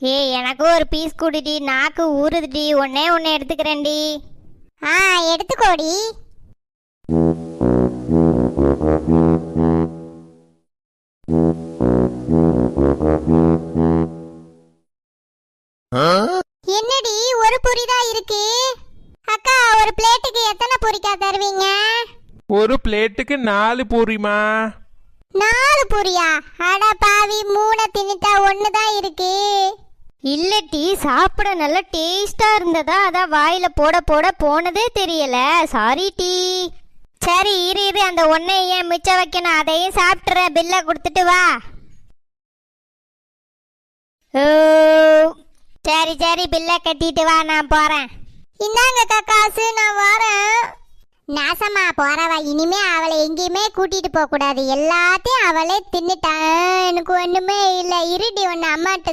ஏய் எனக்கு ஒரு பீஸ் குடிடி, நாக்கு ஊறுதுடி. ஒன்னே ஒன்று எடுத்துக்கிறேன்டி. எடுத்துக்கோடி. என்னடி ஒரு பொரிதான் இருக்கு? அக்கா ஒரு பிளேட்டுக்கு எத்தனை பொரிக்கா தருவீங்க? ஒரு பிளேட்டுக்கு 4 பூரிமா. 4 பொரியா? அட பாவி, 3 தின்னுட்டா 1 தான் இருக்கு. இல்ல டீ, சாப்பிட நல்லா டேஸ்டா இருந்ததா, அதான் வாயில போட போட போனதே தெரியல. Sorry tea. சரி இரு அந்த ஒன்னை ஏன் மிச்சம் வைக்கணும், அதையும் சாப்பிட்ற. பில்லை கொடுத்துட்டு வா. ஓ சரி பில்லை கட்டிட்டு வா, நான் போறேன். இந்தாங்க காசு, நான் வரேன். நாசமா போறவா, இனிமே அவளை எங்கேயுமே கூட்டிட்டு போக கூடாது. எல்லாத்தையும் அவளே தின்னுட்டான். எனக்கு ஒண்ணுமே இல்லை. இருடி, ஒன்னு அம்மாட்ட